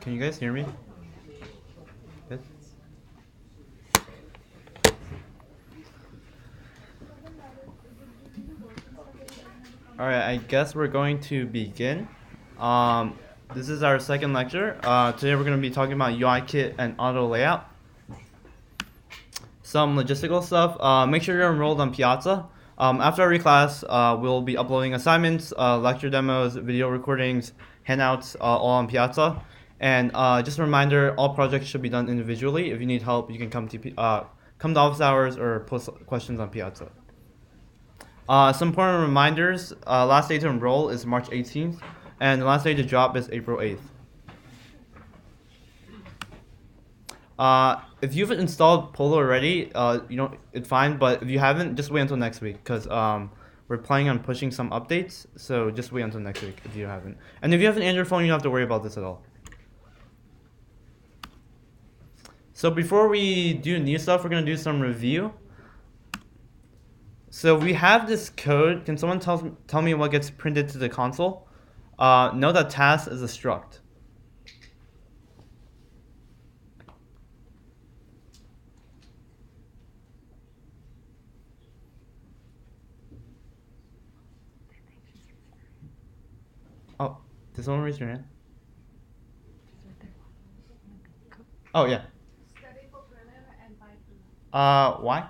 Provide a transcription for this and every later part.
Can you guys hear me? Good. All right, I guess we're going to begin. This is our second lecture. Today we're going to be talking about UIKit and AutoLayout. Some logistical stuff. Make sure you're enrolled on Piazza. After every class, we'll be uploading assignments, lecture demos, video recordings, handouts, all on Piazza. And just a reminder, all projects should be done individually. If you need help, you can come to office hours or post questions on Piazza. Some important reminders. Last day to enroll is March 18th, and the last day to drop is April 8th. If you've installed Polo already, it's fine, but if you haven't, just wait until next week, because we're planning on pushing some updates, so just wait until next week if you haven't. And if you have an Android phone, you don't have to worry about this at all. So before we do new stuff, we're going to do some review. So we have this code. Can someone tell me what gets printed to the console? Know that task is a struct. Oh, did someone raise your hand? Oh, yeah. Study for prelim and by prelim. Why?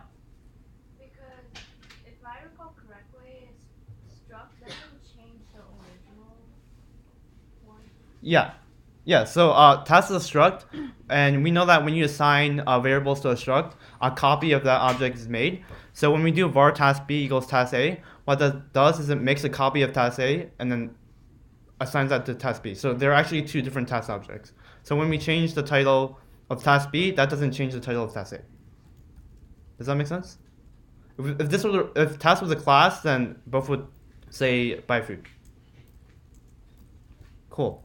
Because if I recall correctly, struct doesn't change the original one. Yeah. So task is a struct, and we know that when you assign variables to a struct, a copy of that object is made. So when we do var task b equals task a, what that does is it makes a copy of task a and then assigns that to task b. So they're actually two different task objects. So when we change the title of task b, that doesn't change the title of task a. Does that make sense? If task was a class, then both would say buy food. Cool.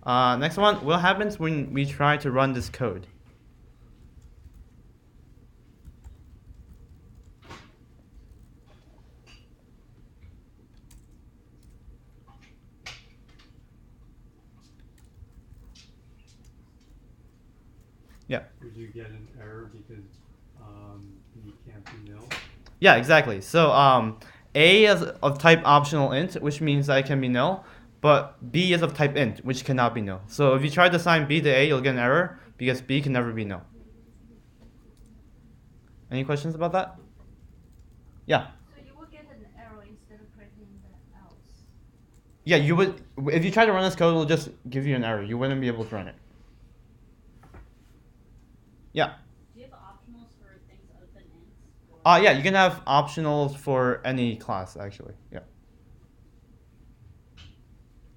Next one, what happens when we try to run this code? Yeah. Would you get an error because B can't be nil? Yeah, exactly. So A is of type optional int, which means that it can be nil, but B is of type int, which cannot be nil. So if you try to assign B to A, you'll get an error because B can never be nil. Any questions about that? Yeah. So you would get an error instead of printing the else. Yeah, you would. If you try to run this code, it'll just give you an error. You wouldn't be able to run it. Yeah. Do you have optionals for things other than ints? Yeah, you can have optionals for any class, actually. Yeah.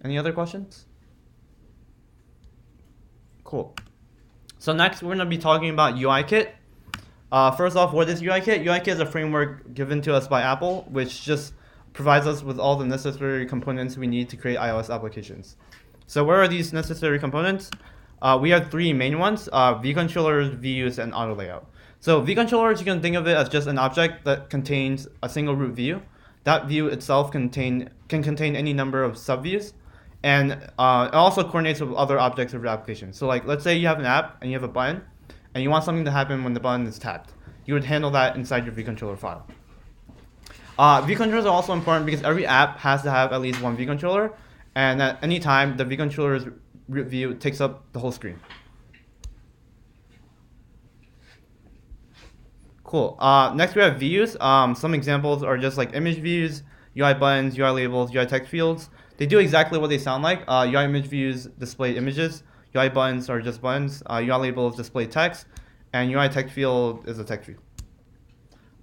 Any other questions? Cool. So next, we're going to be talking about UIKit. First off, what is UIKit? UIKit is a framework given to us by Apple, which just provides us with all the necessary components we need to create iOS applications. So where are these necessary components? We have three main ones, vControllers, views, and AutoLayout. So vControllers, you can think of it as just an object that contains a single root view. That view itself can contain any number of subviews, and it also coordinates with other objects of your application. So like, let's say you have an app and you have a button, and you want something to happen when the button is tapped. You would handle that inside your vController file. vControllers are also important because every app has to have at least one vController, and at any time, the vController's root view takes up the whole screen. Cool. Next we have views. Some examples are just like image views, UI buttons, UI labels, UI text fields. They do exactly what they sound like. UI image views display images, UI buttons are just buttons, UI labels display text, and UI text field is a text field.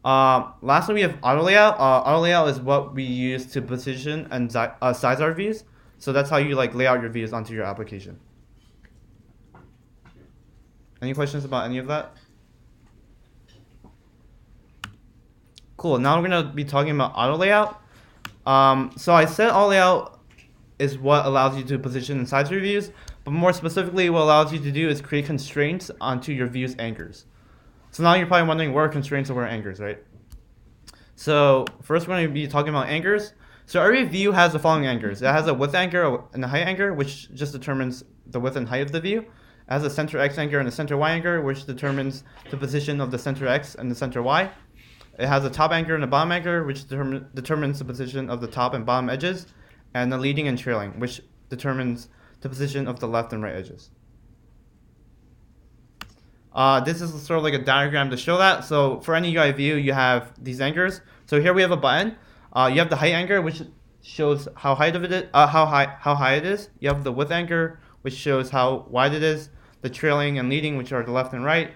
Lastly, we have AutoLayout. AutoLayout is what we use to position and size our views. So that's how you lay out your views onto your application. Any questions about any of that? Cool. Now we're going to be talking about AutoLayout. So I said AutoLayout is what allows you to position and size your views, but more specifically, what allows you to do is create constraints onto your view's anchors. So now you're probably wondering where are constraints and where are anchors, right? So first we're going to be talking about anchors. So every view has the following anchors. It has a width anchor and a height anchor, which just determines the width and height of the view. It has a center X anchor and a center Y anchor, which determines the position of the center X and the center Y. It has a top anchor and a bottom anchor, which determines the position of the top and bottom edges, and the leading and trailing, which determines the position of the left and right edges. This is sort of like a diagram to show that. So for any UI view, you have these anchors. So here we have a button. You have the height anchor, which shows how high it is. You have the width anchor, which shows how wide it is. The trailing and leading, which are the left and right.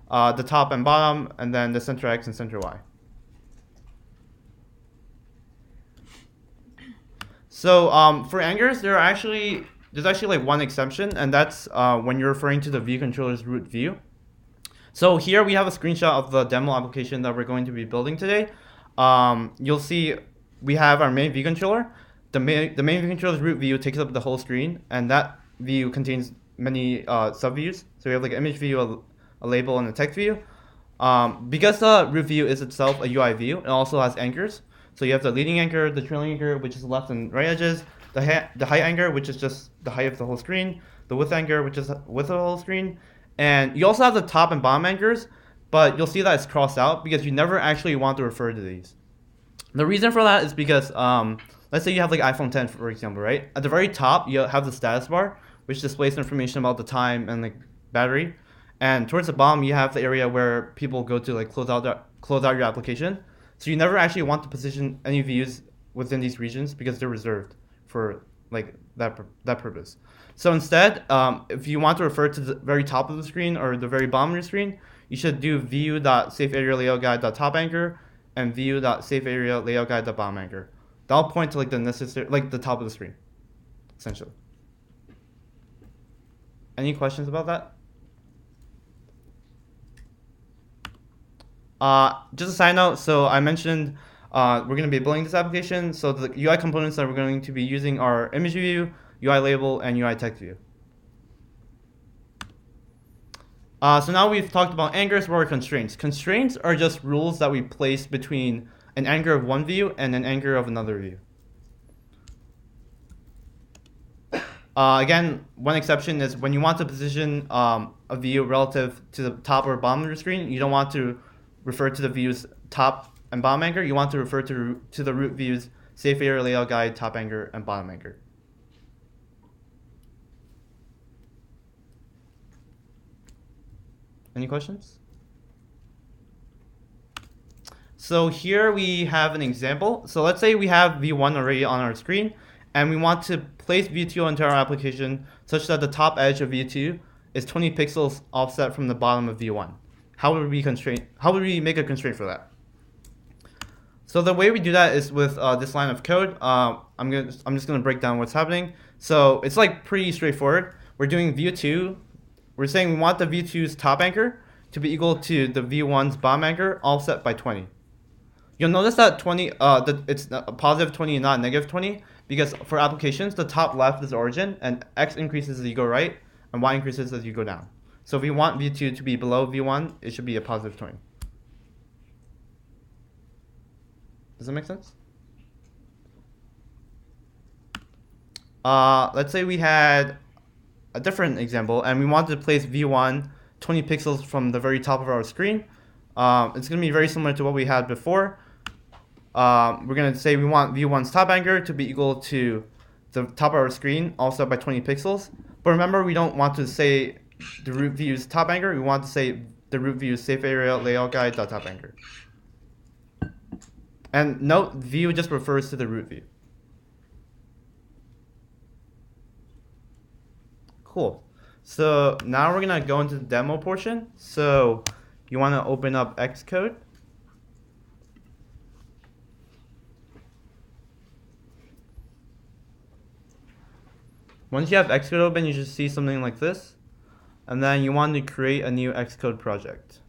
The top and bottom, and then the center X and center Y. So for anchors, there's actually like one exception, and that's when you're referring to the view controller's root view. So here we have a screenshot of the demo application that we're going to be building today. You'll see we have our main view controller. The main view controller's root view takes up the whole screen, and that view contains many subviews. So we have like an image view, a label, and a text view. Because the root view is itself a UI view, it also has anchors. So you have the leading anchor, the trailing anchor, which is the left and right edges, the height anchor, which is just the height of the whole screen, the width anchor, which is the width of the whole screen, and you also have the top and bottom anchors, but you'll see that it's crossed out because you never actually want to refer to these. The reason for that is because, let's say you have like iPhone 10, for example, right? At the very top, you have the status bar, which displays information about the time and like battery. And towards the bottom, you have the area where people go to like close out your application. So you never actually want to position any views within these regions because they're reserved for like that purpose. So instead, if you want to refer to the very top of the screen or the very bottom of your screen, you should do view.safearealayoutguide.top anchor and view.safearealayoutguide.bottom anchor. That'll point to like the top of the screen, essentially. Any questions about that? Just a side note, so I mentioned we're going to be building this application. So the UI components that we're going to be using are image view, UI label, and UI text view. So now we've talked about anchors. What are constraints? Constraints are just rules that we place between an anchor of one view and an anchor of another view. Again, one exception is when you want to position a view relative to the top or bottom of your screen, you don't want to refer to the view's top and bottom anchor. You want to refer to the root view's safe area layout guide, top anchor, and bottom anchor. Any questions? So here we have an example. So let's say we have V1 already on our screen, and we want to place V2 into our application such that the top edge of V2 is 20 pixels offset from the bottom of V1. How would we make a constraint for that? So the way we do that is with this line of code. I'm just gonna break down what's happening. So it's like pretty straightforward. We're doing V2. We're saying we want the V2's top anchor to be equal to the V1's bottom anchor offset by 20. You'll notice that 20, it's a positive 20 and not negative 20, because for applications, the top left is the origin, and X increases as you go right, and Y increases as you go down. So if we want V2 to be below V1, it should be a positive 20. Does that make sense? Let's say we had a different example, and we wanted to place V1 20 pixels from the very top of our screen. It's going to be very similar to what we had before. We're going to say we want V1's top anchor to be equal to the top of our screen, also by 20 pixels. But remember, we don't want to say the root view's top anchor. We want to say the root view's safe area layout guide top anchor. And note, view just refers to the root view. Cool. So now we're going to go into the demo portion. So you want to open up Xcode. Once you have Xcode open, you should see something like this. And then you want to create a new Xcode project.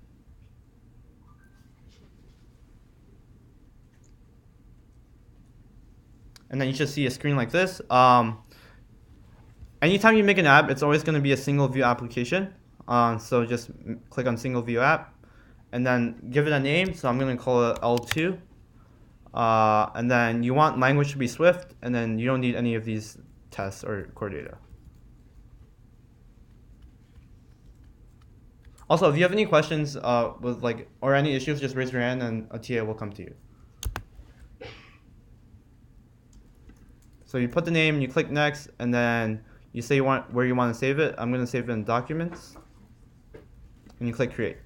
And then you should see a screen like this. Anytime you make an app, it's always going to be a single view application. So just click on single view app and then give it a name. So I'm going to call it L2. And then you want language to be Swift, and then you don't need any of these tests or core data. Also, if you have any questions with or any issues, just raise your hand and a TA will come to you. So you put the name, you click next, and then you say where you want to save it. I'm going to save it in Documents, and you click Create.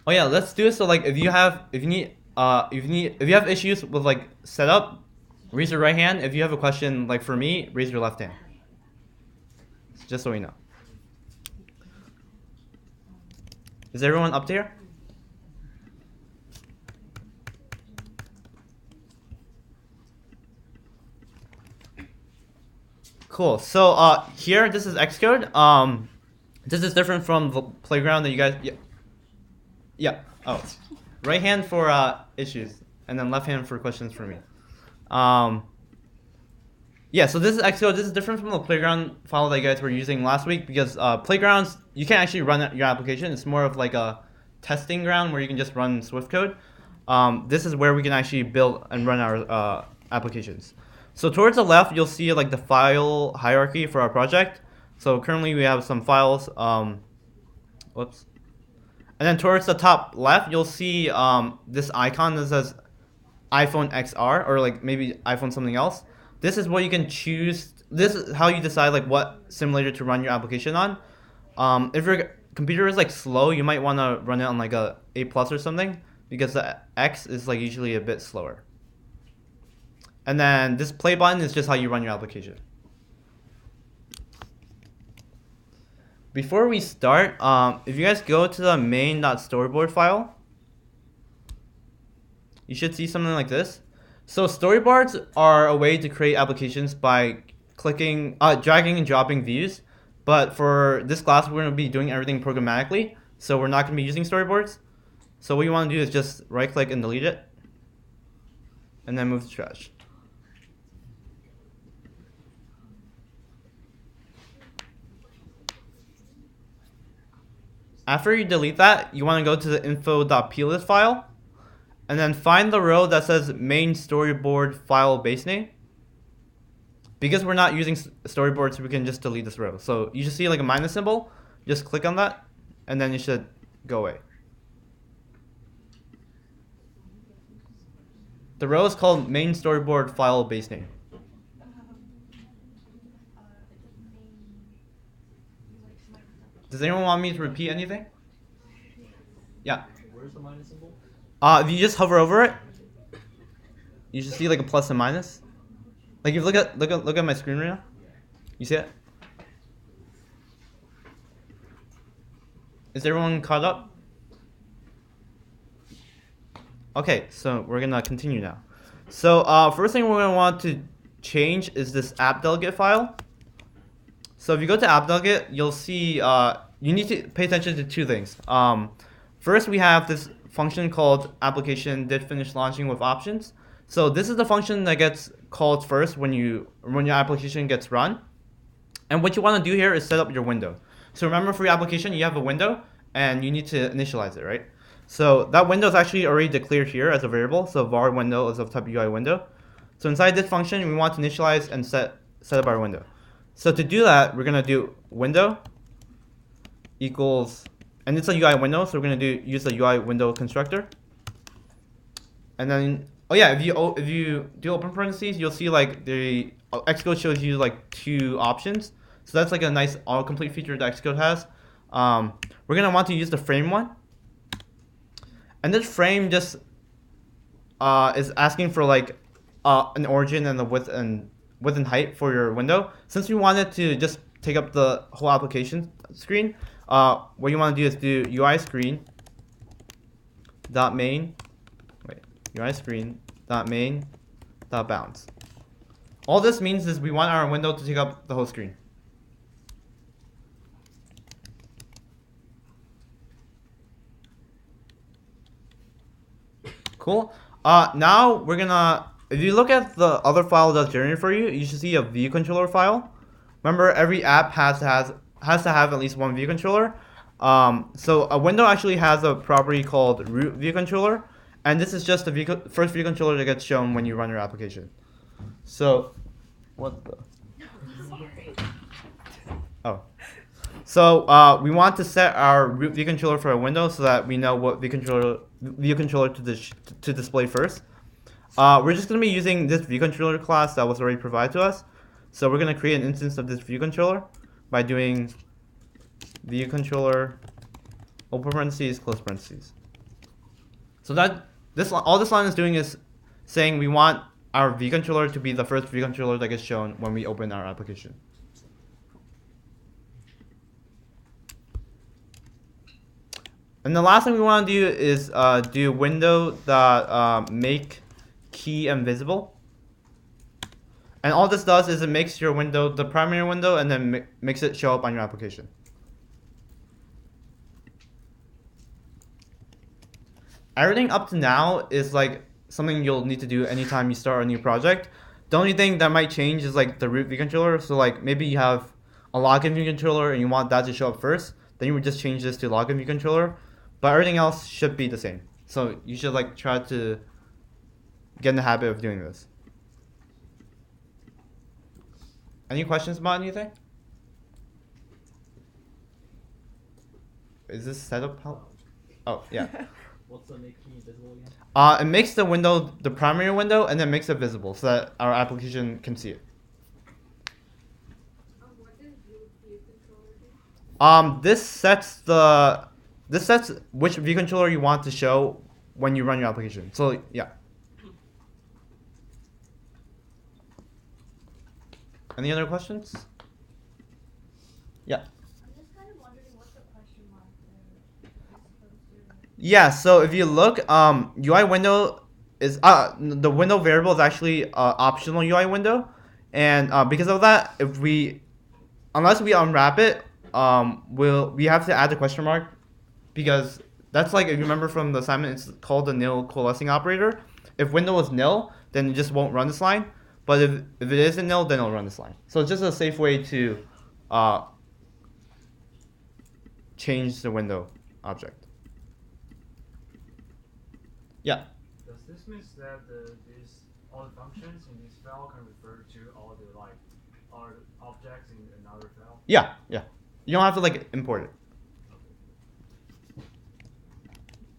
Oh yeah, let's do it. So if you have issues with setup, raise your right hand. If you have a question for me, raise your left hand. Just so we know. Is everyone up there? Cool. So here, this is Xcode. This is different from the playground that you guys. Yeah. Oh, right hand for issues, and then left hand for questions for me. Yeah. So this is Xcode. This is different from the playground file that you guys were using last week because playgrounds you can't actually run your application. It's more of like a testing ground where you can just run Swift code. This is where we can actually build and run our applications. So towards the left, you'll see the file hierarchy for our project. So currently we have some files. Whoops. And then towards the top left, you'll see this icon that says iPhone XR or maybe iPhone something else. This is what you can choose. This is how you decide what simulator to run your application on. If your computer is slow, you might want to run it on a A+ or something because the X is usually a bit slower. And then this play button is just how you run your application. Before we start, if you guys go to the main.storyboard file, you should see something like this. So storyboards are a way to create applications by dragging and dropping views. But for this class, we're going to be doing everything programmatically. So we're not going to be using storyboards. So what you want to do is just right click and delete it. And then move to trash. After you delete that, you want to go to the info.plist file and then find the row that says main storyboard file base name. Because we're not using storyboards, we can just delete this row. So you should see a minus symbol. Just click on that and then it should go away. The row is called main storyboard file base name. Does anyone want me to repeat anything? Yeah. Where's the minus symbol? If you just hover over it, you should see a plus and minus. If you look at my screen right now, you see it? Is everyone caught up? Okay, so we're gonna continue now. So first thing we're gonna want to change is this app delegate file. So if you go to app delegate, you'll see you need to pay attention to two things. First, we have this function called application did finish launching with options. So this is the function that gets called first when your application gets run. And what you want to do here is set up your window. So remember, for your application, you have a window and you need to initialize it, right? So that window is actually already declared here as a variable. So var window is of type UI window. So inside this function, we want to initialize and set up our window. So to do that, we're gonna do window equals, and it's a UI window, so we're gonna use the UI window constructor. And then, oh yeah, if you do open parentheses, you'll see the Xcode shows you two options. So that's a nice autocomplete feature that Xcode has. We're gonna want to use the frame one, and this frame just is asking for an origin and the width and height for your window. Since we wanted to just take up the whole application screen, what you want to do is do UI screen dot main. UI screen dot main dot bounds. All this means is we want our window to take up the whole screen. Cool. Now we're gonna, if you look at the other file that's generated for you, you should see a view controller file remember every app has to have at least one view controller. So a window actually has a property called root view controller, and this is just the first view controller that gets shown when you run your application. So, what the? Oh. So we want to set our root view controller for a window so that we know what view controller to display first. We're just going to be using this view controller class that was already provided to us. So we're going to create an instance of this view controller by doing view controller open parentheses close parentheses. So that all this line is doing is saying we want our view controller to be the first view controller that gets shown when we open our application. And the last thing we want to do is do window.make key invisible. And all this does is it makes your window the primary window and then makes it show up on your application. Everything up to now is like something you'll need to do anytime you start a new project. The only thing that might change is like the root view controller. So like maybe you have a login view controller and you want that to show up first, then you would just change this to login view controller. But everything else should be the same. So you should like try to get in the habit of doing this. Any questions about anything? Is this setup help? Oh, yeah. What's the make key invisible again? It makes the window the primary window and then makes it visible so that our application can see it. What does view controller do? This sets which view controller you want to show when you run your application. So yeah. Any other questions? Yeah. I'm just kind of wondering what's the question mark there is supposed to. Yeah, so if you look, UI window is the window variable is actually optional UI window, and because of that, unless we unwrap it, we have to add the question mark, because that's like, if you remember from the assignment, it's called the nil coalescing operator. If window is nil, then it just won't run this line, but if it isn't nil, then it'll run this line. So it's just a safe way to change the window object. Yeah. Does this mean that all the functions in this file can refer to all the our objects in another file? Yeah. You don't have to like import it.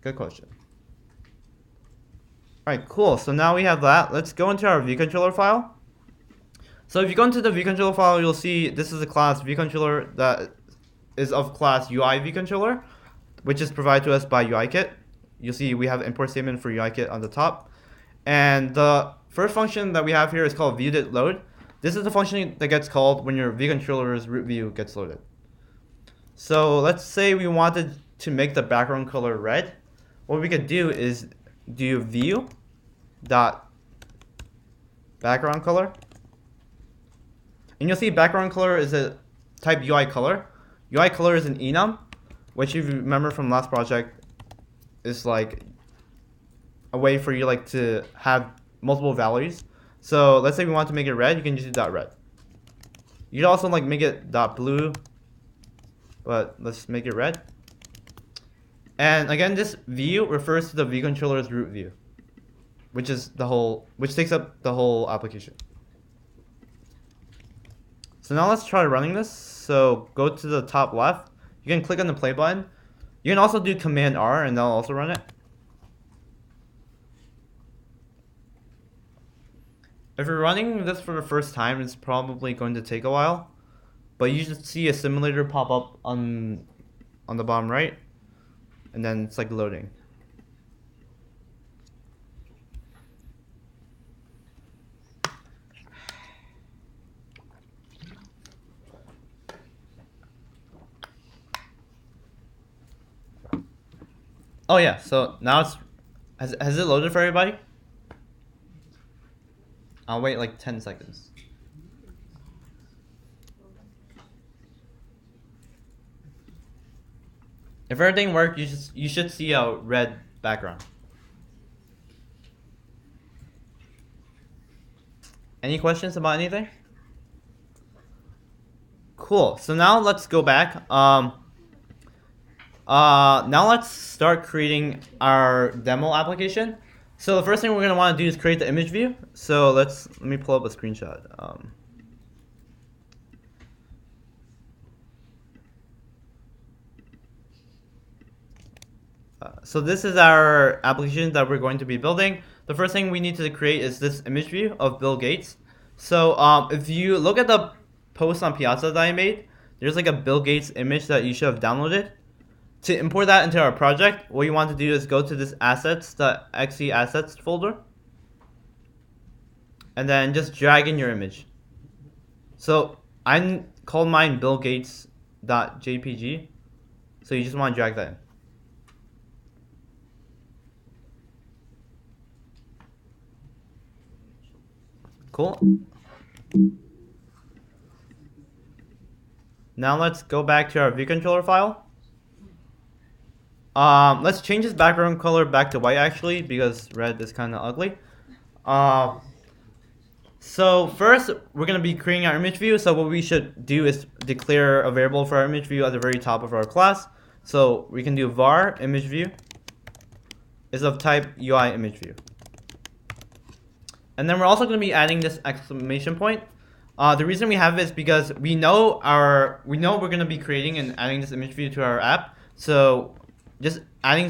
Good question. All right, cool. So now we have that. Let's go into our view controller file. So if you go into the view controller file, you'll see this is a class view controller that is of class UI view controller, which is provided to us by UIKit. You'll see we have import statement for UIKit on the top. And the first function that we have here is called view.load. This is the function that gets called when your view controller's root view gets loaded. So let's say we wanted to make the background color red. What we could do is do view dot background color. And you'll see background color is a type UI color. UI color is an enum, which if you remember from last project is like a way for you like to have multiple values. So let's say we want to make it red, you can just do dot red. You can also like make it dot blue, but let's make it red. And again, this view refers to the view controller's root view, which takes up the whole application. So now let's try running this. So go to the top left. You can click on the play button. You can also do Command R and that'll also run it. If you're running this for the first time, it's probably going to take a while, but you should see a simulator pop up on the bottom right, and then it's like loading. Oh yeah, so now has it loaded for everybody? I'll wait like 10 seconds. If everything worked, you should see a red background. Any questions about anything? Cool. So now let's go back. Now let's start creating our demo application. So the first thing we're gonna want to do is create the image view. So let me pull up a screenshot. So this is our application that we're going to be building. The first thing we need to create is this image view of Bill Gates. So if you look at the post on Piazza that I made, there's like a Bill Gates image that you should have downloaded. To import that into our project, what you want to do is go to this assets.exe assets folder, and then just drag in your image. So I called mine Bill Gates.jpg, so you just want to drag that in. Cool. Now let's go back to our view controller file. Let's change this background color back to white actually, because red is kind of ugly. So first, we're going to be creating our image view. So what we should do is declare a variable for our image view at the very top of our class. So we can do var image view is of type UI image view. And then we're also going to be adding this exclamation point. The reason we have it is because we know we're going to be creating and adding this image view to our app. So just adding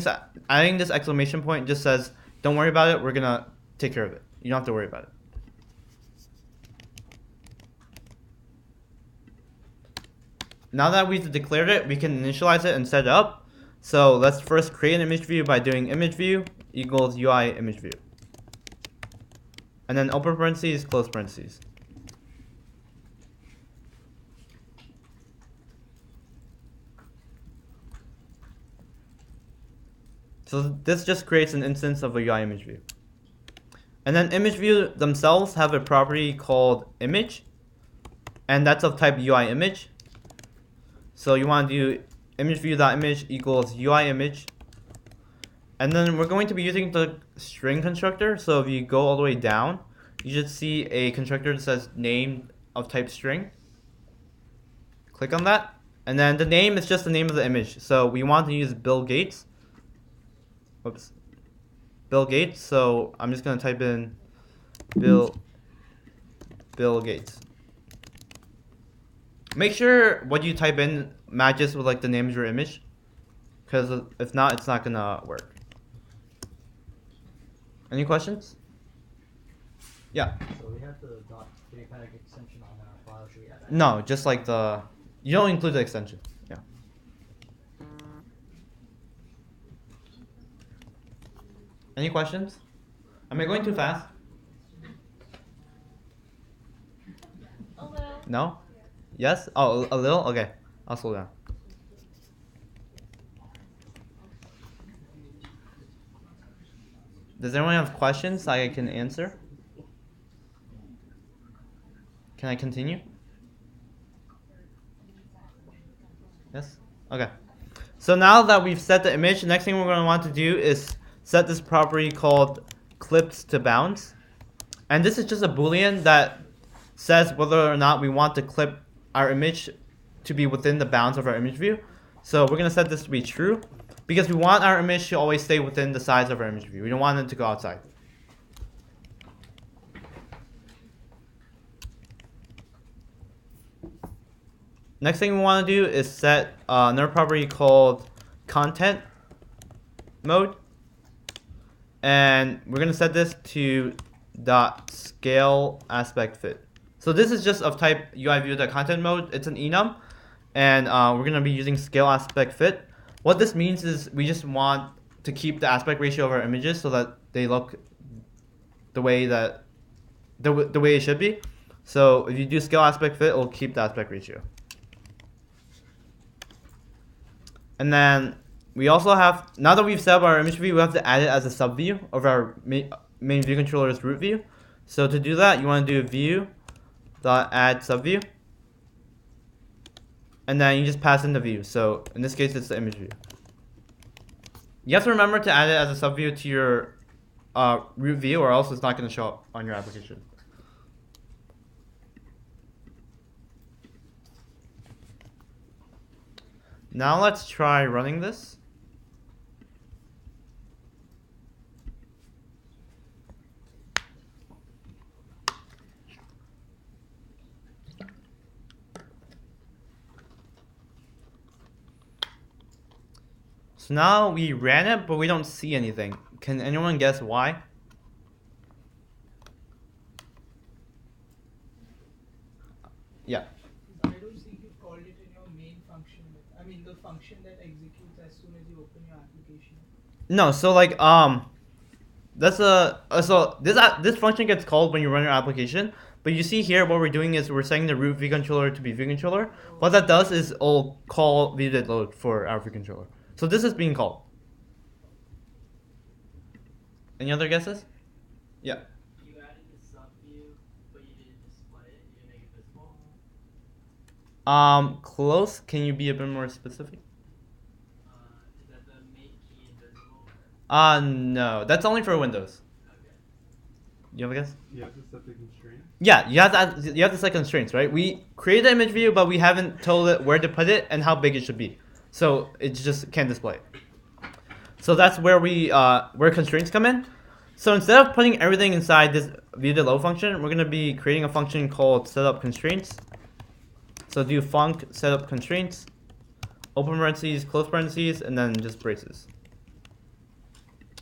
this exclamation point just says, don't worry about it. We're going to take care of it. You don't have to worry about it. Now that we've declared it, we can initialize it and set it up. So let's first create an image view by doing image view equals UI image view. And then open parentheses, close parentheses. So this just creates an instance of a UI image view. And then image view themselves have a property called image, and that's of type UI image. So you want to do image view.image equals UI image. And then we're going to be using the string constructor. So if you go all the way down, you should see a constructor that says name of type string. Click on that. And then the name is just the name of the image. So we want to use Bill Gates. Whoops. Bill Gates. So I'm just going to type in Bill Gates. Make sure what you type in matches with like the name of your image, because if not, it's not gonna work. Any questions? Yeah. So we have the .jpeg extension on our file. Should we add that? No, just like you don't include the extension. Yeah. Any questions? Am I going too fast? No? Yes? Oh, a little? Okay. I'll slow down. Does anyone have questions I can answer? Can I continue? Yes? Okay. So now that we've set the image, the next thing we're going to want to do is set this property called clips to bounds. And this is just a Boolean that says whether or not we want to clip our image to be within the bounds of our image view. So we're going to set this to be true because we want our image to always stay within the size of our image view. We don't want it to go outside. Next thing we want to do is set another property called content mode. And we're going to set this to .scale aspect fit. So this is just of type UI view.content mode. It's an enum. And we're going to be using scale aspect fit. What this means is we just want to keep the aspect ratio of our images so that they look the way that the way it should be. So if you do scale aspect fit, it'll keep the aspect ratio. And then we also have, now that we've set up our image view, we have to add it as a subview of our main view controller's root view. So to do that, you want to do view.add subview. And then you just pass in the view. So in this case, it's the image view. You have to remember to add it as a subview to your root view, or else it's not going to show up on your application. Now let's try running this. So now we ran it, but we don't see anything. Can anyone guess why? Yeah. I don't think you called it in your main function. I mean, the function that executes as soon as you open your application. No, so like that's so this function gets called when you run your application. But you see here, what we're doing is we're setting the root vController to be vController. What that does is it'll call vDidLoad for our vController. So this is being called. Any other guesses? Yeah. You added the sub view, but you didn't display it. You didn't make it visible. Close. Can you be a bit more specific? Is that the make key invisible? No. That's only for Windows. Okay. You have a guess? You have to set the constraint. Yeah, you have to set constraints, right? We created the image view, but we haven't told it where to put it and how big it should be. So it just can't display it. So that's where where constraints come in. So instead of putting everything inside this vDidLoad function, we're gonna be creating a function called setUpConstraints. So do func setUpConstraints, open parentheses, close parentheses, and then just braces.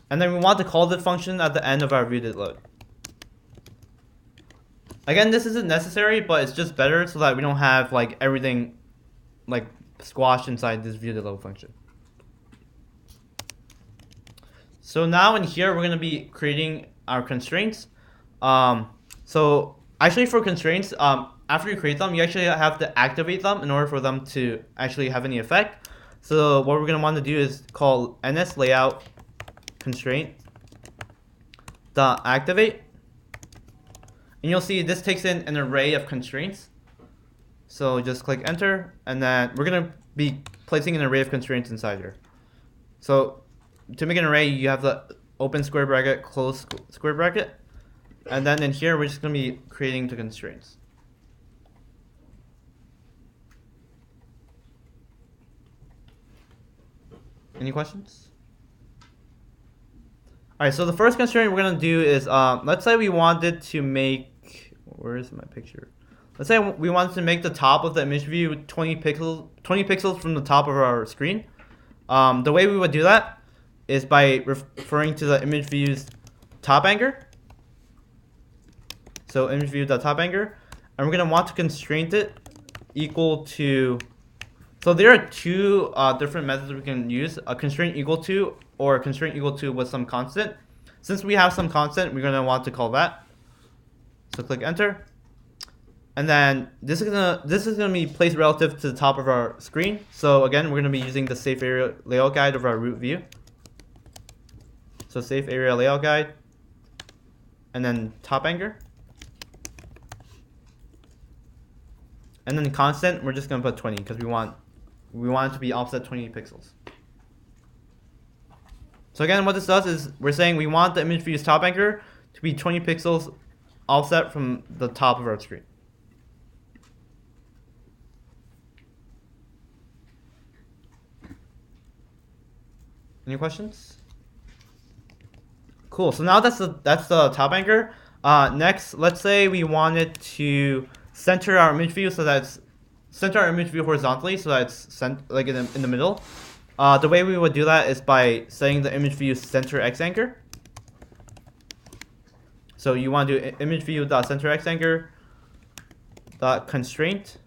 And then we want to call this function at the end of our vDidLoad. Again, this isn't necessary, but it's just better so that we don't have like everything like squashed inside this vDidLoad function. So now in here, we're going to be creating our constraints. So actually for constraints, after you create them, you actually have to activate them in order for them to actually have any effect. So what we're going to want to do is call NSLayout constraint dot activate. And you'll see this takes in an array of constraints. So just click enter, and then we're going to be placing an array of constraints inside here. So to make an array, you have the open square bracket, close square bracket. And then in here, we're just going to be creating the constraints. Any questions? All right, so the first constraint we're going to do is, let's say we wanted to make, where is my picture? Let's say we wanted to make the top of the image view 20 pixels from the top of our screen. The way we would do that is by referring to the image view's top anchor. So image view.top anchor, and we're going to want to constraint it equal to. So there are two different methods we can use: a constraint equal to or a constraint equal to with some constant. Since we have some constant, we're going to want to call that. So click enter. And then this is gonna be placed relative to the top of our screen. So again, we're gonna be using the safe area layout guide of our root view. So safe area layout guide, and then top anchor, and then constant. We're just gonna put 20 because we want it to be offset 20 pixels. So again, what this does is we're saying we want the image view's top anchor to be 20 pixels offset from the top of our screen. Any questions? Cool. So now that's the top anchor. Next, let's say we wanted to center our image view so that center our image view horizontally so that it's like in the middle. The way we would do that is by setting the image view center x anchor. So you want to do image view dot center x anchor dot constraint,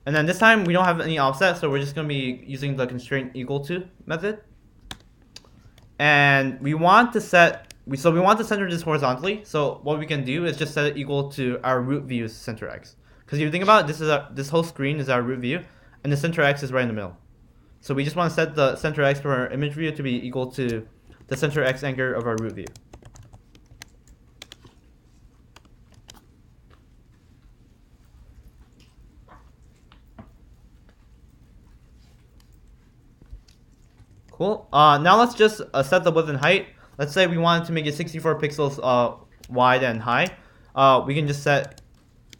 and then this time we don't have any offset, so we're just going to be using the constraint equal to method. And we want to center this horizontally. So what we can do is just set it equal to our root view's center x. Because if you think about it, this whole screen is our root view, and the center x is right in the middle. So we just want to set the center x for our image view to be equal to the center x anchor of our root view. Cool. Now let's just set the width and height. Let's say we wanted to make it 64 pixels wide and high. We can just set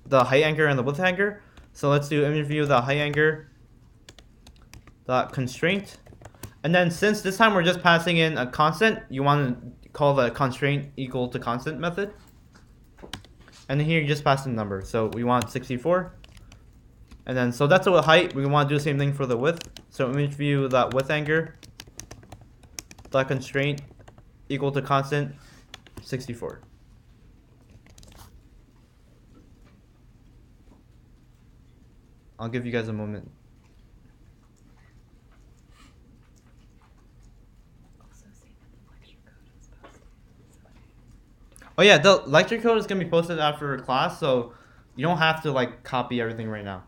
the height anchor and the width anchor. So let's do image view the height anchor dot constraint. And then since this time we're just passing in a constant, you want to call the constraint equal to constant method. And then here you just pass the number. So we want 64. And then so that's the height. We want to do the same thing for the width. So image view dot width anchor dot constraint equal to constant 64. I'll give you guys a moment. Oh yeah, the lecture code is gonna be posted after class, so you don't have to like copy everything right now.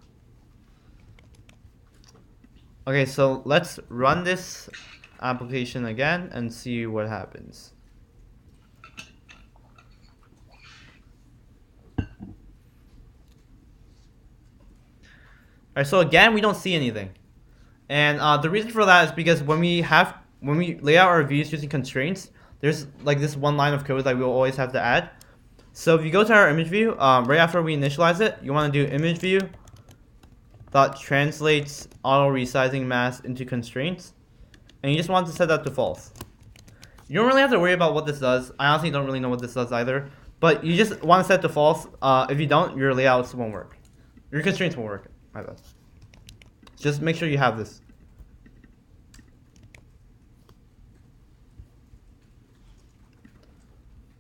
Okay, so let's run this application again and see what happens. Alright, so again, we don't see anything. And the reason for that is because when we lay out our views using constraints, there's like this one line of code that we'll always have to add. So if you go to our image view, right after we initialize it, you want to do image view dot translates auto resizing mask into constraints, and you just want to set that to false. You don't really have to worry about what this does. I honestly don't really know what this does either, but you just want to set to false. If you don't, your layouts won't work. Your constraints won't work. My bad. Just make sure you have this.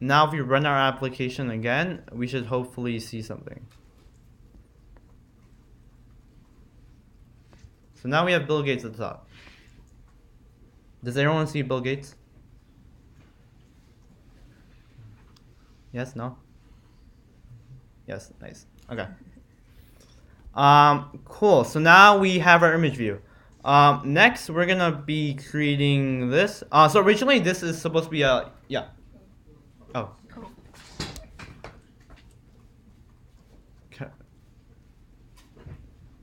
Now if we run our application again, we should hopefully see something. So now we have Bill Gates at the top. Does everyone see Bill Gates? Yes, no? Yes, nice. Okay. Cool. So now we have our image view. Next we're gonna be creating this. So originally this is supposed to be a Oh.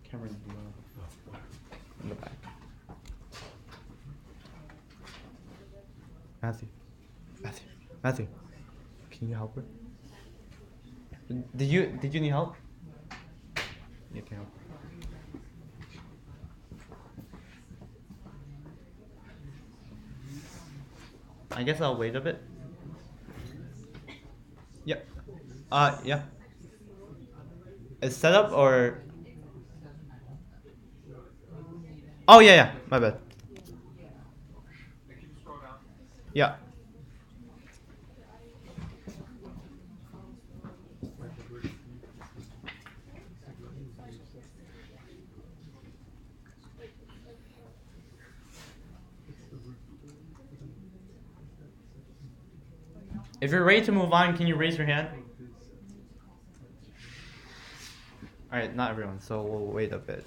Cameron, in the back. Matthew, can you help her? Did you need help? You can help. I guess I'll wait a bit. Yeah. Yeah. Is set up or? Oh yeah, my bad. Yeah. If you're ready to move on, can you raise your hand? Alright, not everyone, so we'll wait a bit.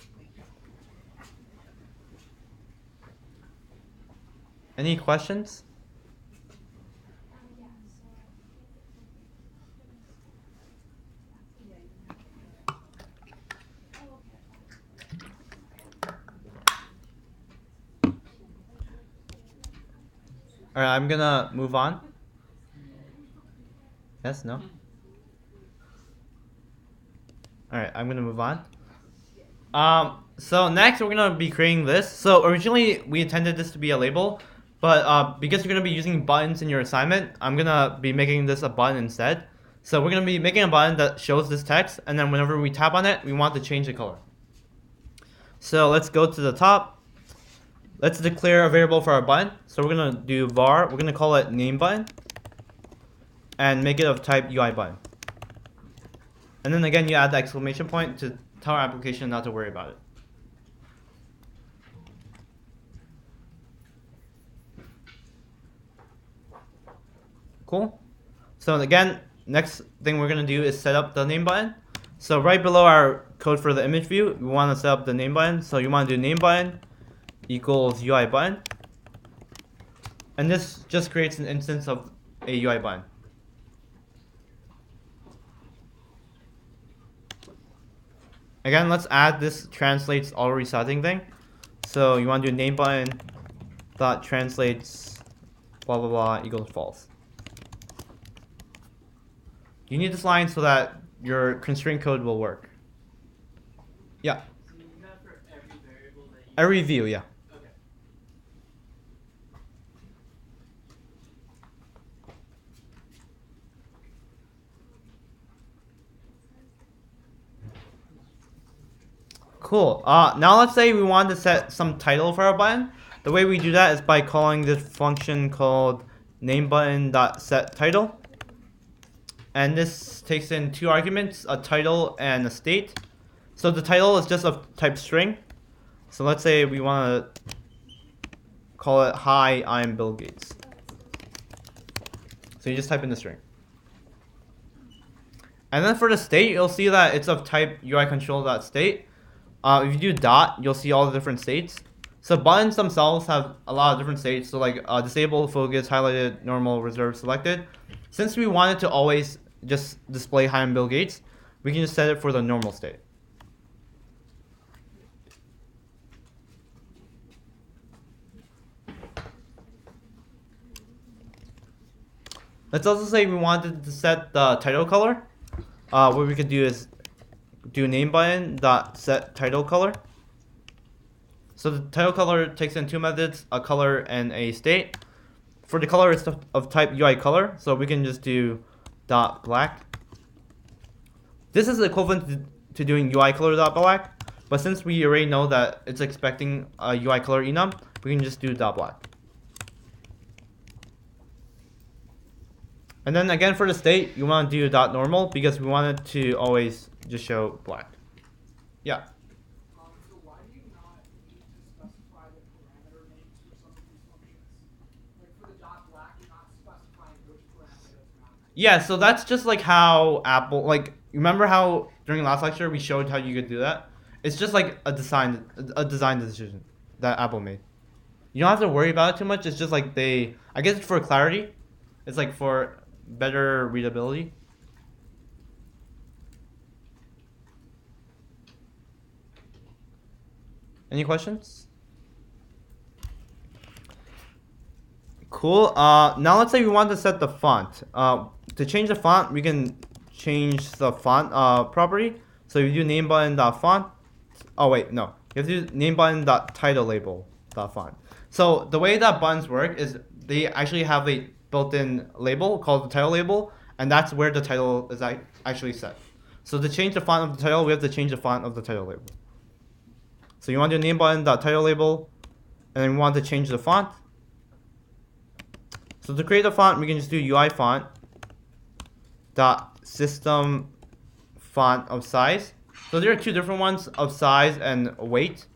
Any questions? Alright, I'm gonna move on. Yes, no? Alright, I'm gonna move on. So next we're gonna be creating this. So originally we intended this to be a label, but because you're gonna be using buttons in your assignment, I'm gonna be making this a button instead. So we're gonna be making a button that shows this text, and then whenever we tap on it, we want to change the color. So let's go to the top. Let's declare a variable for our button. So we're gonna do var, we're gonna call it name button, and make it of type UI button. And then again, you add the exclamation point to tell our application not to worry about it. Cool. So again, next thing we're gonna do is set up the name button. So right below our code for the image view, we want to set up the name button. So you want to do name button equals UI button, and this just creates an instance of a UI button. Again, let's add this translates auto resizing thing. So you want to do name button dot translates blah blah blah equals false. You need this line so that your constraint code will work. Yeah. So you do that for every variable that you Every view, yeah. Cool. Now let's say we want to set some title for our button. The way we do that is by calling this function called nameButton.setTitle. And this takes in two arguments, a title and a state. So the title is just of type string. So let's say we want to call it "Hi, I'm Bill Gates." So you just type in the string. And then for the state, you'll see that it's of type UIControl.state. If you do dot, you'll see all the different states. So buttons themselves have a lot of different states. So like disabled, focus, highlighted, normal, reserved, selected. Since we wanted to always just display "Hi, I'm Bill Gates," we can just set it for the normal state. Let's also say we wanted to set the title color. What we could do is do nameButton.setTitleColor. So the title color takes in two methods, a color and a state. For the color, it's of type UIColor, so we can just do .black. This is equivalent to doing UIColor.black, but since we already know that it's expecting a UIColor enum, we can just do .black. And then again for the state, you want to do .normal because we want it to always just show black. Yeah. So why do you not need to specify the parameter names for some of these functions? Like for the .black, you're not specifying which parameter it's mounted. Yeah, so that's just like how Apple, like, remember how during last lecture we showed how you could do that? It's just like a design decision that Apple made. You don't have to worry about it too much. It's just like I guess it's for clarity. It's like for better readability. Any questions? Cool. Now let's say we want to set the font. To change the font, we can change the font property. So if you do nameButton.font. Oh wait, no. You have to do nameButton.titleLabel.font. So the way that buttons work is they actually have a built-in label called the title label, and that's where the title is actually set. So to change the font of the title, we have to change the font of the title label. So you want to do nameButton.titleLabel, and then we want to change the font. So to create a font, we can just do UI_font.system_font_of_size. So there are two different ones, of size and weight.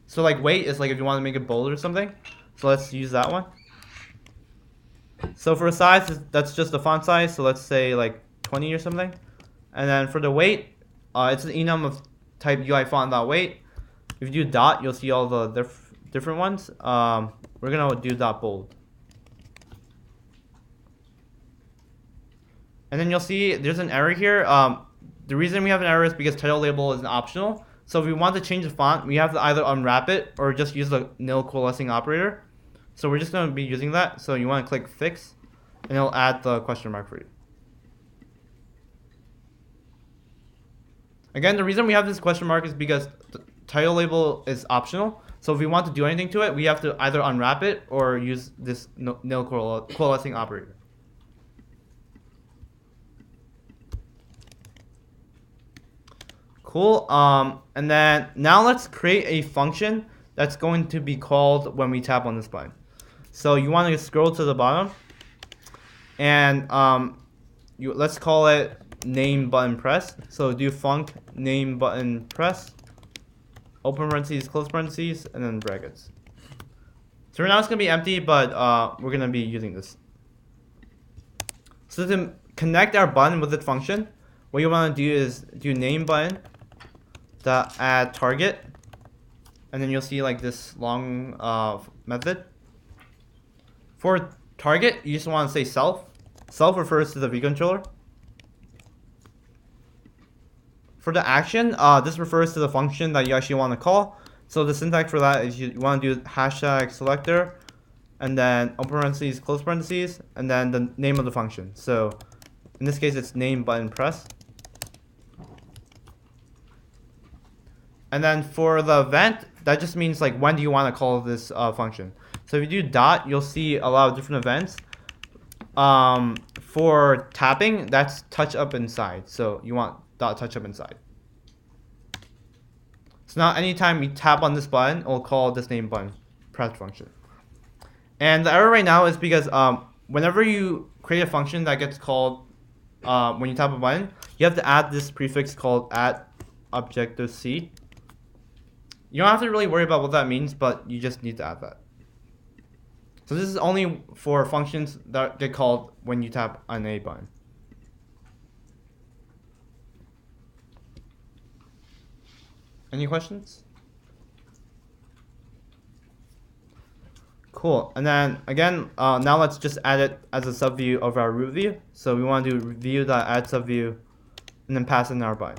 So like weight is like if you want to make it bold or something. So let's use that one. So for size, that's just the font size. So let's say like 20 or something. And then for the weight, it's an enum of type UIFont.weight. If you do dot, you'll see all the different ones. We're gonna do .bold. And then you'll see there's an error here. The reason we have an error is because title label is an optional. So if we want to change the font, we have to either unwrap it or just use the nil coalescing operator. So we're just going to be using that. So you want to click fix, and it'll add the question mark for you. Again, the reason we have this question mark is because the title label is optional. So if we want to do anything to it, we have to either unwrap it or use this nil coalescing operator. Cool. And then now let's create a function that's going to be called when we tap on this button. So you want to scroll to the bottom, and let's call it name button press. So do func name button press, open parentheses, close parentheses, and then brackets. So right now it's gonna be empty, but we're gonna be using this. So to connect our button with the function, what you want to do is do name button dot add target, and then you'll see like this long method. For target, you just want to say self. Self refers to the vController. For the action, this refers to the function that you actually want to call. So the syntax for that is you want to do hashtag selector, and then open parentheses, close parentheses, and then the name of the function. So in this case, it's name button press. And then for the event, that just means like when do you want to call this function. So if you do dot, you'll see a lot of different events. For tapping, that's touch up inside. So you want dot touch up inside. So now anytime you tap on this button, it'll call this name button press function. And the error right now is because whenever you create a function that gets called when you tap a button, you have to add this prefix called @Objective-C. You don't have to really worry about what that means, but you just need to add that. So this is only for functions that get called when you tap on a button. Any questions? Cool. And then again, now let's just add it as a subview of our root view. So we want to do view.add subview and then pass in our button.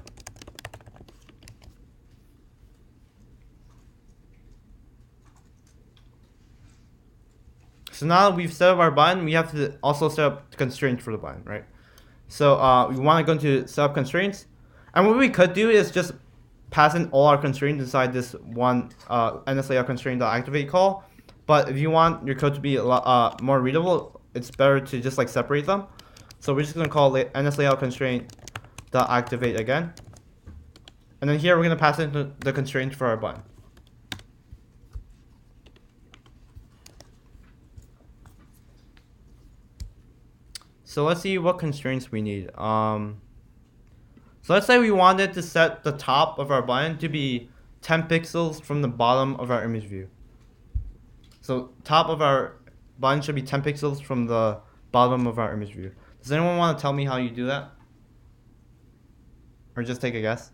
So now that we've set up our button, we have to also set up the constraints for the button, right? So we want to go into set up constraints. And what we could do is just pass in all our constraints inside this one NSLayout constraint.activate call. But if you want your code to be a lot more readable, it's better to just like separate them. So we're just going to call it NSLayout constraint.activate again. And then here we're going to pass in the constraints for our button. So let's see what constraints we need. So let's say we wanted to set the top of our button to be 10 pixels from the bottom of our image view. So top of our button should be 10 pixels from the bottom of our image view. Does anyone want to tell me how you do that? Or just take a guess?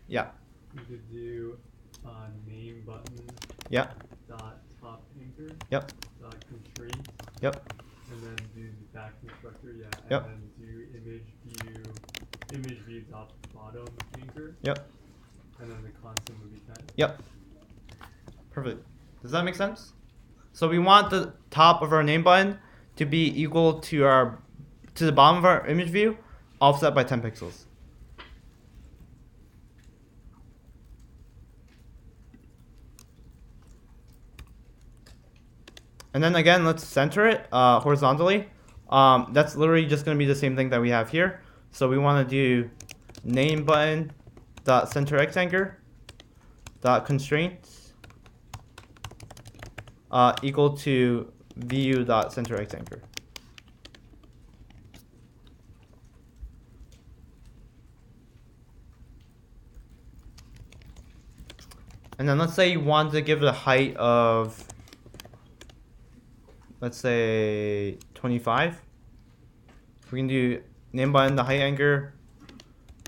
Yeah. You could do name button. Yeah. Dot top anchor. Yep. Dot constraint. Yep. And then do the back constructor. Yeah. And Yep. then do image view dot bottom anchor. Yep. And then the constant would be 10. Yep. Perfect. Does that make sense? So we want the top of our name button to be equal to the bottom of our image view, offset by 10 pixels. And then again, let's center it horizontally. That's literally just going to be the same thing that we have here. So we want to do name button dot center x anchor dot constraints equal to view dot center x anchor. And then let's say you want to give it a height of, let's say 25. We can do name button the height anchor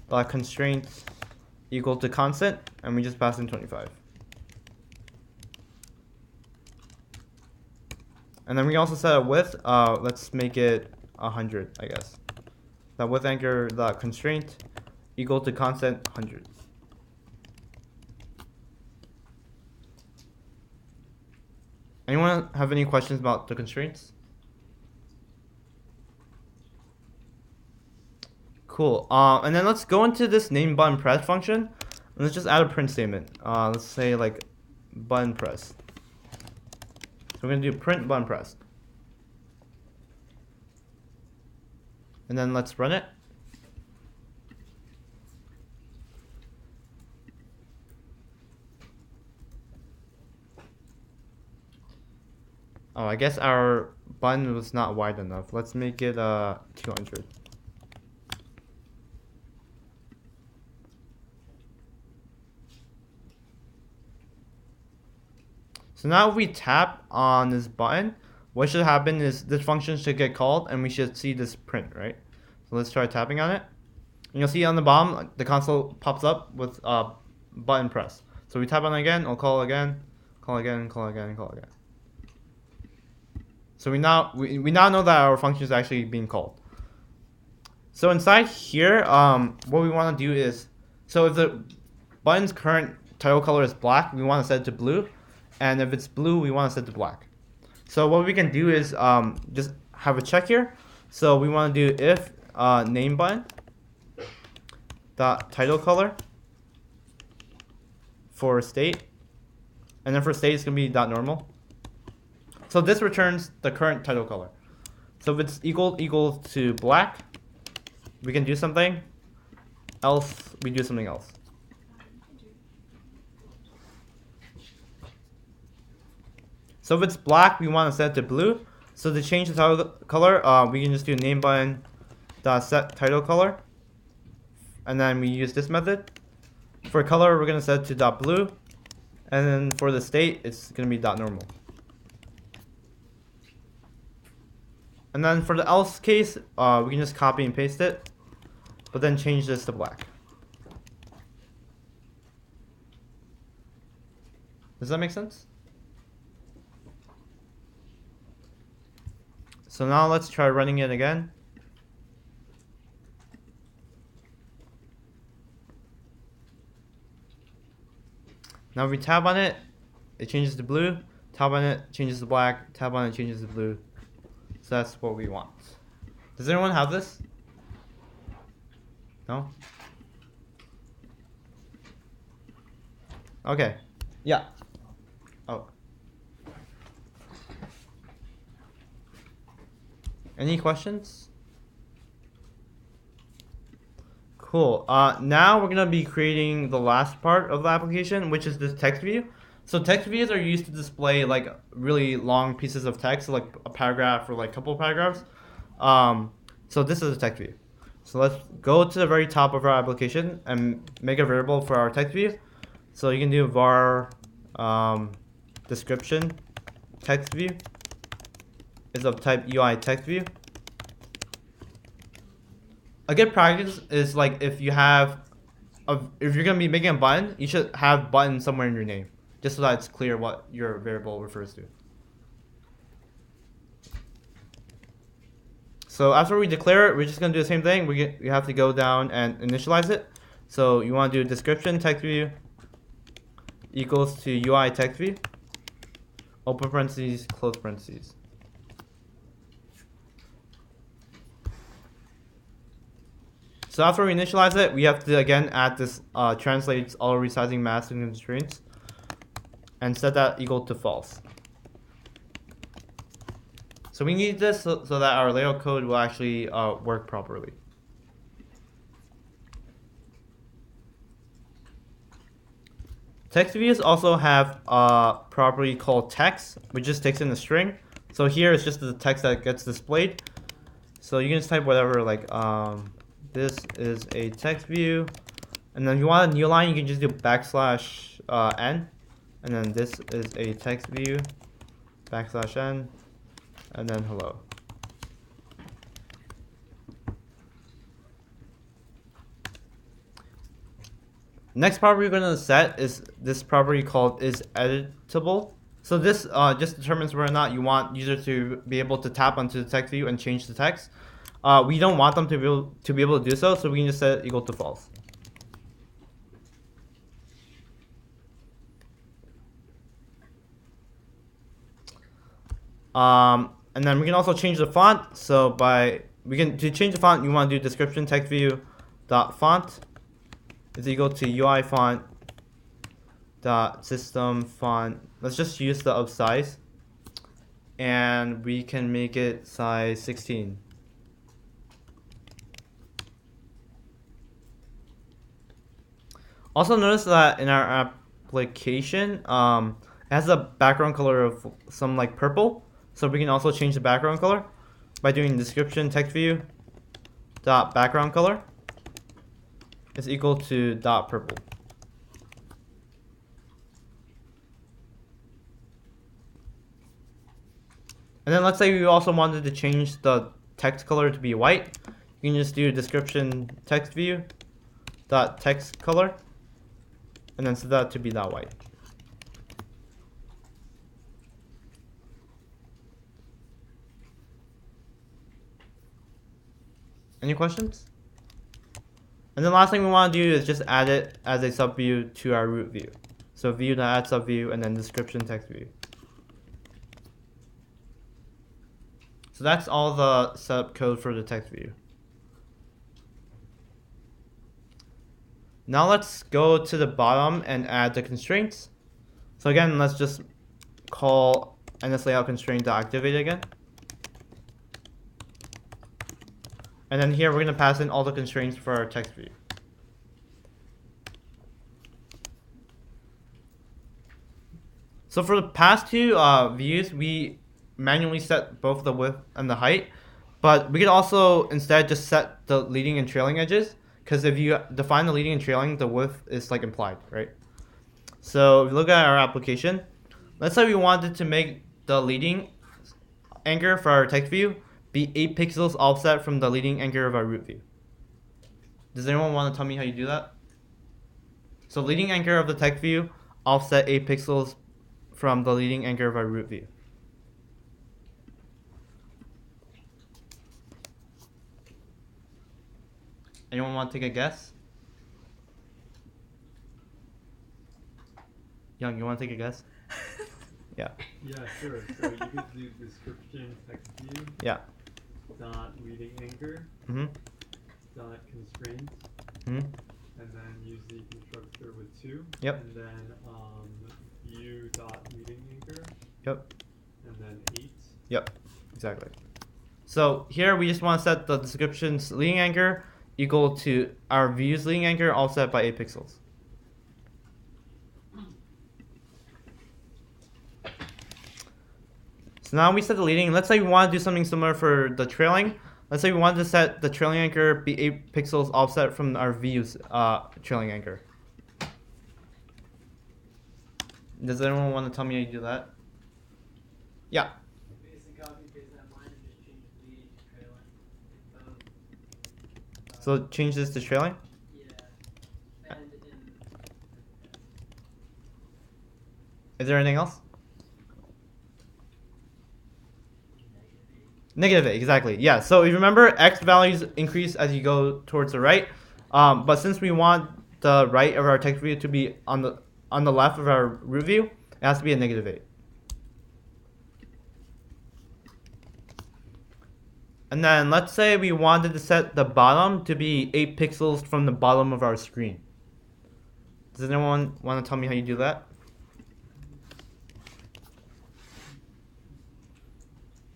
dot constraints equal to constant, and we just pass in 25. And then we also set a width. Let's make it 100, I guess. That width anchor dot constraint equal to constant 100. Anyone have any questions about the constraints? Cool. And then let's go into this name button press function. And let's just add a print statement. Let's say like button press. So we're gonna do print button press. And then let's run it. Oh, I guess our button was not wide enough. Let's make it 200. So now if we tap on this button, what should happen is this function should get called and we should see this print, right? So let's try tapping on it. And you'll see on the bottom, the console pops up with button press. So we tap on it again, it'll call again, call again, call again, call again. So we now know that our function is actually being called. So inside here, what we want to do is, so if the button's current title color is black, we want to set it to blue. And if it's blue, we want to set it to black. So what we can do is just have a check here. So we want to do if name button dot title color for state. And then for state, it's going to be dot normal. So this returns the current title color. So if it's equal to black, we can do something, else we do something else. So if it's black, we want to set it to blue. So to change the title color, we can just do name button dot set title color, and then we use this method. For color, we're gonna set it to dot blue, and then for the state, it's gonna be dot normal. And then for the else case, we can just copy and paste it, but then change this to black. Does that make sense? So now let's try running it again. Now if we tab on it, it changes to blue. Tab on it, changes to black. Tab on it, changes to blue. So that's what we want. Does anyone have this? No? Okay. Yeah. Oh. Any questions? Cool. Now we're gonna be creating the last part of the application, which is this text view. So text views are used to display like really long pieces of text, like a paragraph or like a couple of paragraphs. So this is a text view. So let's go to the very top of our application and make a variable for our text view. So you can do var description text view is of type UI text view. A good practice is like if you're gonna be making a button, you should have button somewhere in your name, just so that it's clear what your variable refers to. So after we declare it, we're just gonna do the same thing. We have to go down and initialize it. So you want to do description text view equals to UI text view, open parentheses, close parentheses. So after we initialize it, we have to again add this translates all resizing masking constraints and set that equal to false. So we need this so that our layout code will actually work properly. Text views also have a property called text, which just takes in a string. So here it's just the text that gets displayed. So you can just type whatever, like this is a text view, and then if you want a new line, you can just do backslash n, and then this is a text view backslash n, and then hello. Next property we're going to set is this property called is editable. So this just determines whether or not you want users to be able to tap onto the text view and change the text. We don't want them to be able to do so, so we can just set it equal to false. And then we can also change the font. So to change the font, you want to do description text view dot font is equal to UI font dot system font. Let's just use the of size, and we can make it size 16. Also notice that in our application, it has a background color of some like purple. So we can also change the background color by doing description text view dot background color is equal to dot purple. And then let's say we also wanted to change the text color to be white. You can just do description text view dot text color, and then set that to be that white. Any questions? And then last thing we want to do is just add it as a subview to our root view. So view.add subview and then description text view. So that's all the setup code for the text view. Now let's go to the bottom and add the constraints. So again, let's just call NSLayout constraint.activate again. And then here we're going to pass in all the constraints for our text view. So for the past two views, we manually set both the width and the height, but we could also instead just set the leading and trailing edges, because if you define the leading and trailing, the width is like implied, right? So if you look at our application, let's say we wanted to make the leading anchor for our text view be 8 pixels offset from the leading anchor of our root view. Does anyone want to tell me how you do that? So leading anchor of the text view offset 8 pixels from the leading anchor of our root view. Anyone want to take a guess? Young, you want to take a guess? Yeah. Yeah, sure. So you could do description text view Yeah. dot leading anchor Mhm. dot constraints, Mhm. and then use the constructor with 2. Yep. And then view dot leading anchor, Yep. and then 8. Yep. Exactly. So here we just want to set the description's leading anchor equal to our view's leading anchor offset by 8 pixels. So now we set the leading. Let's say we want to do something similar for the trailing. Let's say we wanted to set the trailing anchor be 8 pixels offset from our view's trailing anchor. Does anyone want to tell me how you do that? Yeah. Basically copy paste that line and just change leading to trailing in both. So change this to trailing. Yeah. And in Is there anything else? negative 8. -8, exactly. Yeah. So if you remember, x values increase as you go towards the right. But since we want the right of our text view to be on the left of our root view, it has to be a -8. And then let's say we wanted to set the bottom to be 8 pixels from the bottom of our screen. Does anyone want to tell me how you do that?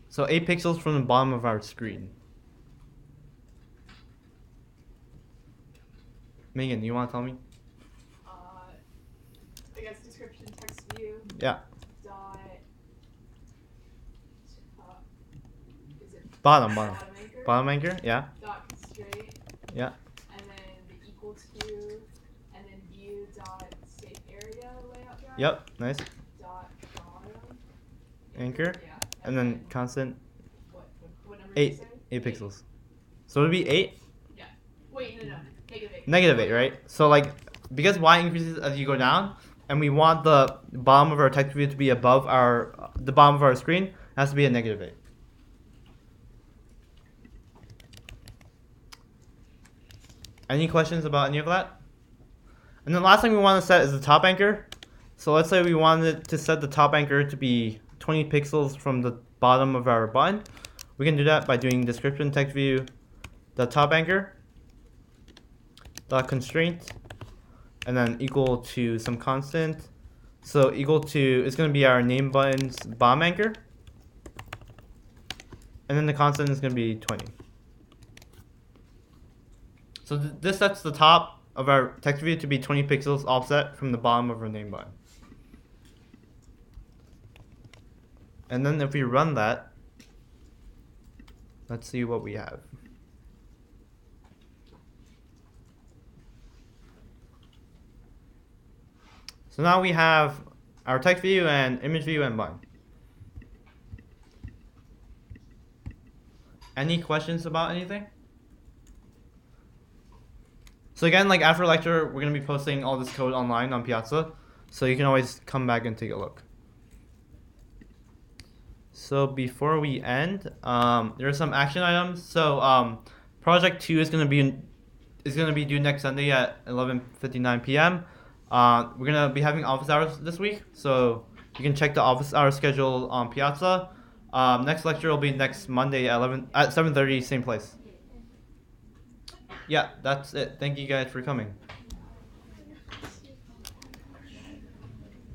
So 8 pixels from the bottom of our screen. Megan, you want to tell me? I guess description text view Yeah. dot is it Bottom. anchor Bottom anchor, yeah. dot constraint Yeah. and then the equal to and then view dot save area layout guide Yep, nice. dot bottom Anchor. yeah And then constant what number did you 8. say? 8 pixels. So it'd be 8? Wait no -8 -8, right? So like, because y increases as you go down, and we want the bottom of our text view to be above the bottom of our screen, it has to be a -8. Any questions about any of that? And the last thing we want to set is the top anchor. So let's say we wanted to set the top anchor to be 20 pixels from the bottom of our button. We can do that by doing description text view, the top anchor, the constraint, and then equal to some constant. So equal to, it's going to be our name button's bottom anchor. And then the constant is going to be 20. So this sets the top of our text view to be 20 pixels offset from the bottom of our name button. And then if we run that, let's see what we have. So now we have our text view and image view and button. Any questions about anything? So again, like after lecture, we're going to be posting all this code online on Piazza, so you can always come back and take a look. So before we end, there are some action items. So project 2 is going to be due next Sunday at 11:59 p.m. We're going to be having office hours this week, so you can check the office hour schedule on Piazza. Next lecture will be next Monday at 7:30, same place. Yeah, that's it. Thank you guys for coming.